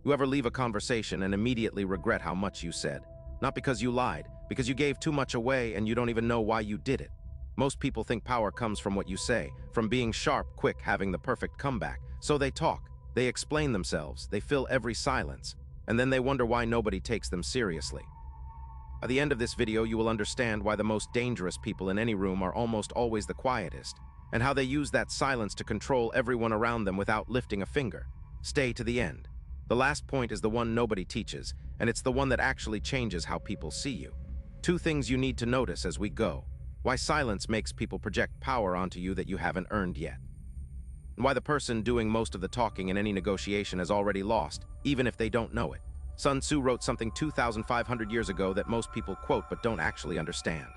You ever leave a conversation and immediately regret how much you said? Not because you lied, because you gave too much away and you don't even know why you did it. Most people think power comes from what you say, from being sharp, quick, having the perfect comeback. So they talk, they explain themselves, they fill every silence, and then they wonder why nobody takes them seriously. By the end of this video, you will understand why the most dangerous people in any room are almost always the quietest, and how they use that silence to control everyone around them without lifting a finger. Stay to the end. The last point is the one nobody teaches, and it's the one that actually changes how people see you. 2 things you need to notice as we go. Why silence makes people project power onto you that you haven't earned yet. And why the person doing most of the talking in any negotiation has already lost, even if they don't know it. Sun Tzu wrote something 2,500 years ago that most people quote but don't actually understand.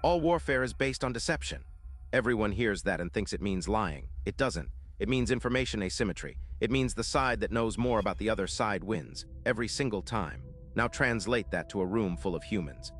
All warfare is based on deception. Everyone hears that and thinks it means lying. It doesn't. It means information asymmetry. It means the side that knows more about the other side wins, every single time. Now translate that to a room full of humans.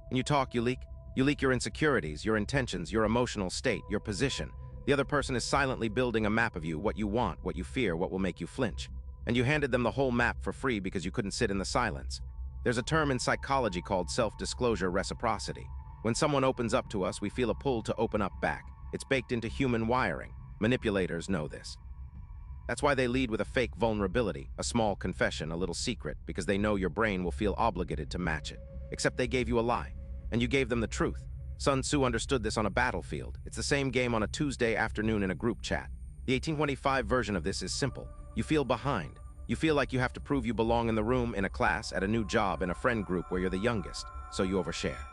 When you talk, you leak. You leak your insecurities, your intentions, your emotional state, your position. The other person is silently building a map of you, what you want, what you fear, what will make you flinch. And you handed them the whole map for free because you couldn't sit in the silence. There's a term in psychology called self-disclosure reciprocity. When someone opens up to us, we feel a pull to open up back. It's baked into human wiring. Manipulators know this. That's why they lead with a fake vulnerability, a small confession, a little secret, because they know your brain will feel obligated to match it. Except they gave you a lie, and you gave them the truth. Sun Tzu understood this on a battlefield. It's the same game on a Tuesday afternoon in a group chat. The 1825 version of this is simple. You feel behind. You feel like you have to prove you belong in the room, in a class, at a new job, in a friend group where you're the youngest, so you overshare.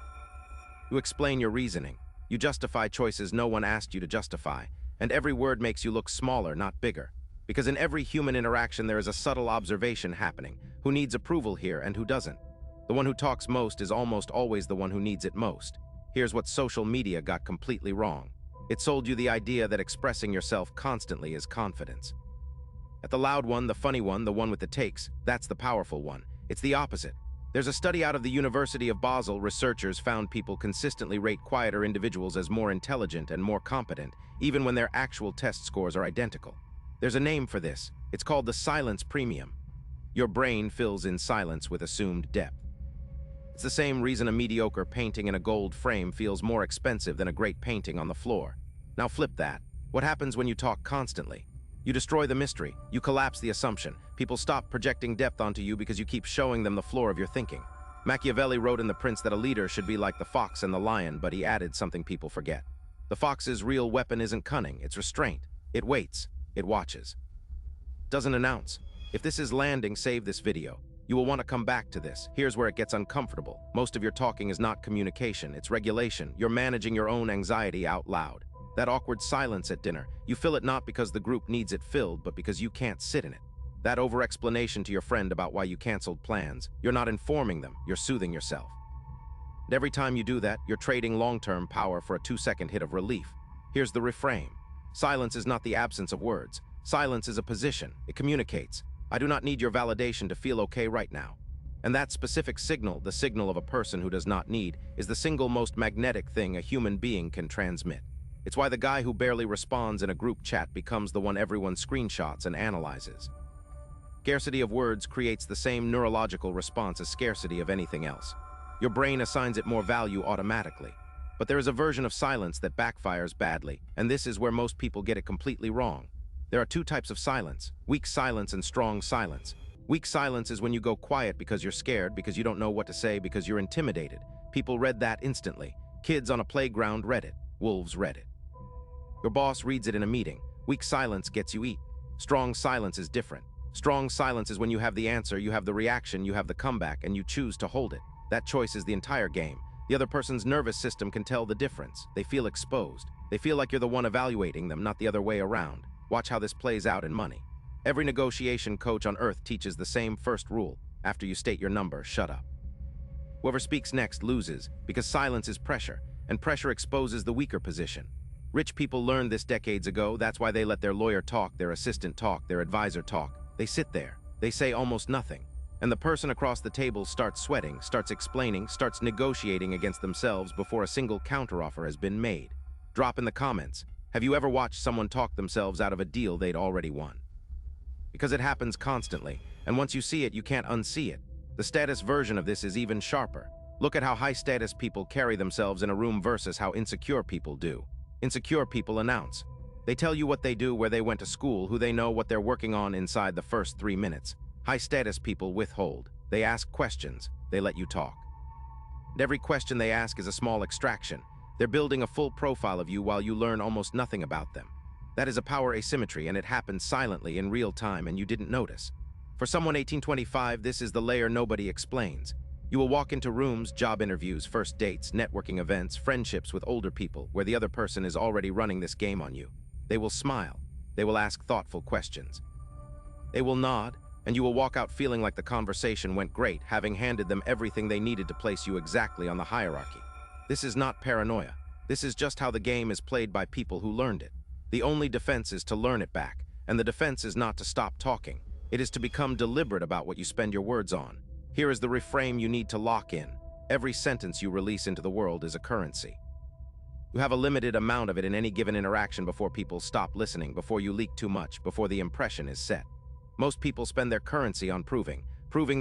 You explain your reasoning. You justify choices no one asked you to justify, and every word makes you look smaller, not bigger. Because in every human interaction there is a subtle observation happening. Who needs approval here and who doesn't? The one who talks most is almost always the one who needs it most. Here's what social media got completely wrong. It sold you the idea that expressing yourself constantly is confidence. At the loud one, the funny one, the one with the takes, that's the powerful one. It's the opposite. There's a study out of the University of Basel. Researchers found people consistently rate quieter individuals as more intelligent and more competent, even when their actual test scores are identical. There's a name for this. It's called the silence premium. Your brain fills in silence with assumed depth. It's the same reason a mediocre painting in a gold frame feels more expensive than a great painting on the floor. Now flip that. What happens when you talk constantly? You destroy the mystery. You collapse the assumption. People stop projecting depth onto you because you keep showing them the floor of your thinking. Machiavelli wrote in The Prince that a leader should be like the fox and the lion, but he added something people forget. The fox's real weapon isn't cunning, it's restraint. It waits. It watches. Doesn't announce. If this is landing, save this video. You will want to come back to this. Here's where it gets uncomfortable. Most of your talking is not communication, it's regulation. You're managing your own anxiety out loud. That awkward silence at dinner, you fill it not because the group needs it filled, but because you can't sit in it. That over-explanation to your friend about why you canceled plans, you're not informing them, you're soothing yourself. And every time you do that, you're trading long-term power for a 2-second hit of relief. Here's the reframe. Silence is not the absence of words. Silence is a position. It communicates. I do not need your validation to feel okay right now. And that specific signal, the signal of a person who does not need, is the single most magnetic thing a human being can transmit. It's why the guy who barely responds in a group chat becomes the one everyone screenshots and analyzes. Scarcity of words creates the same neurological response as scarcity of anything else. Your brain assigns it more value automatically. But there is a version of silence that backfires badly, and this is where most people get it completely wrong. There are 2 types of silence: weak silence and strong silence. Weak silence is when you go quiet because you're scared, because you don't know what to say, because you're intimidated. People read that instantly. Kids on a playground read it. Wolves read it. Your boss reads it in a meeting. Weak silence gets you eat. Strong silence is different. Strong silence is when you have the answer, you have the reaction, you have the comeback, and you choose to hold it. That choice is the entire game. The other person's nervous system can tell the difference. They feel exposed. They feel like you're the one evaluating them, not the other way around. Watch how this plays out in money. Every negotiation coach on earth teaches the same first rule. After you state your number, shut up. Whoever speaks next loses, because silence is pressure, and pressure exposes the weaker position. Rich people learned this decades ago. That's why they let their lawyer talk, their assistant talk, their advisor talk. They sit there. They say almost nothing. And the person across the table starts sweating, starts explaining, starts negotiating against themselves before a single counteroffer has been made. Drop in the comments. Have you ever watched someone talk themselves out of a deal they'd already won? because it happens constantly, and once you see it, you can't unsee it. The status version of this is even sharper. Look at how high-status people carry themselves in a room versus how insecure people do. Insecure people announce. They tell you what they do, where they went to school, who they know, what they're working on inside the first 3 minutes. High-status people withhold. They ask questions. They let you talk. And every question they ask is a small extraction. They're building a full profile of you while you learn almost nothing about them. That is a power asymmetry, and it happens silently in real time, and you didn't notice. For someone 1825, this is the layer nobody explains. You will walk into rooms, job interviews, first dates, networking events, friendships with older people, where the other person is already running this game on you. They will smile. They will ask thoughtful questions. They will nod, and you will walk out feeling like the conversation went great, having handed them everything they needed to place you exactly on the hierarchy. This is not paranoia. This is just how the game is played by people who learned it. The only defense is to learn it back, and the defense is not to stop talking. It is to become deliberate about what you spend your words on. Here is the reframe you need to lock in. Every sentence you release into the world is a currency. You have a limited amount of it in any given interaction before people stop listening, before you leak too much, before the impression is set. Most people spend their currency on proving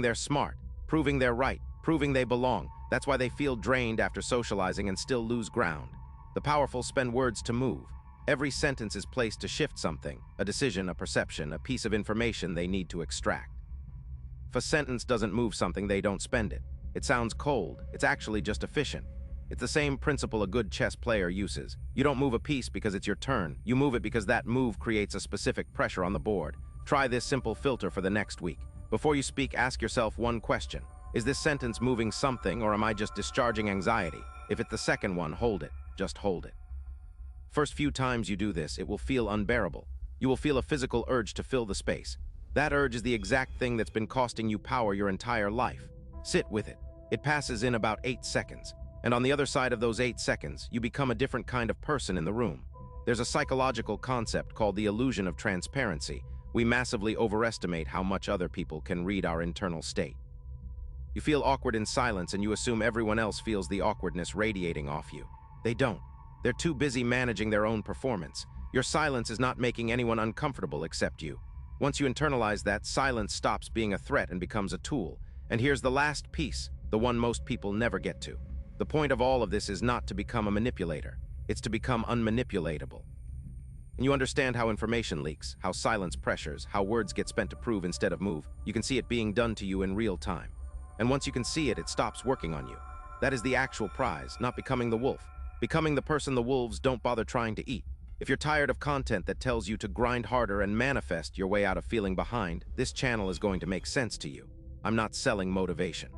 they're smart, proving they're right, proving they belong. That's why they feel drained after socializing and still lose ground. The powerful spend words to move. Every sentence is placed to shift something, a decision, a perception, a piece of information they need to extract. If a sentence doesn't move something, they don't spend it. It sounds cold. It's actually just efficient. It's the same principle a good chess player uses. You don't move a piece because it's your turn. You move it because that move creates a specific pressure on the board. Try this simple filter for the next week. Before you speak, ask yourself one question. Is this sentence moving something, or am I just discharging anxiety? If it's the second one, hold it. Just hold it. First few times you do this, it will feel unbearable. You will feel a physical urge to fill the space. That urge is the exact thing that's been costing you power your entire life. Sit with it. It passes in about 8 seconds. And on the other side of those 8 seconds, you become a different kind of person in the room. There's a psychological concept called the illusion of transparency. We massively overestimate how much other people can read our internal state. You feel awkward in silence, and you assume everyone else feels the awkwardness radiating off you. They don't. They're too busy managing their own performance. Your silence is not making anyone uncomfortable except you. Once you internalize that, silence stops being a threat and becomes a tool. And here's the last piece, the one most people never get to. The point of all of this is not to become a manipulator. It's to become unmanipulatable. And you understand how information leaks, how silence pressures, how words get spent to prove instead of move. You can see it being done to you in real time. And once you can see it, it stops working on you. That is the actual prize, not becoming the wolf. Becoming the person the wolves don't bother trying to eat. If you're tired of content that tells you to grind harder and manifest your way out of feeling behind, this channel is going to make sense to you. I'm not selling motivation.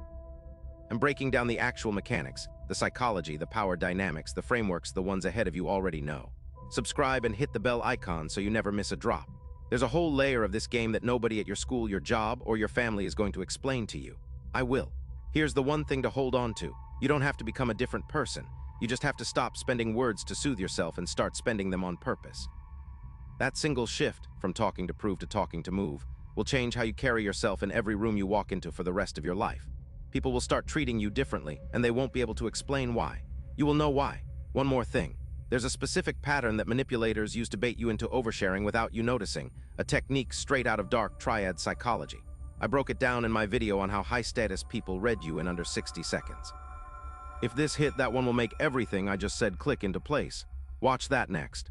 I'm breaking down the actual mechanics, the psychology, the power dynamics, the frameworks the ones ahead of you already know. Subscribe and hit the bell icon so you never miss a drop. There's a whole layer of this game that nobody at your school, your job, or your family is going to explain to you. I will. Here's the one thing to hold on to. You don't have to become a different person. You just have to stop spending words to soothe yourself and start spending them on purpose. That single shift, from talking to prove to talking to move, will change how you carry yourself in every room you walk into for the rest of your life. People will start treating you differently, and they won't be able to explain why. You will know why. One more thing. There's a specific pattern that manipulators use to bait you into oversharing without you noticing, a technique straight out of dark triad psychology. I broke it down in my video on how high-status people read you in under 60 seconds. If this hit, that one will make everything I just said click into place. Watch that next.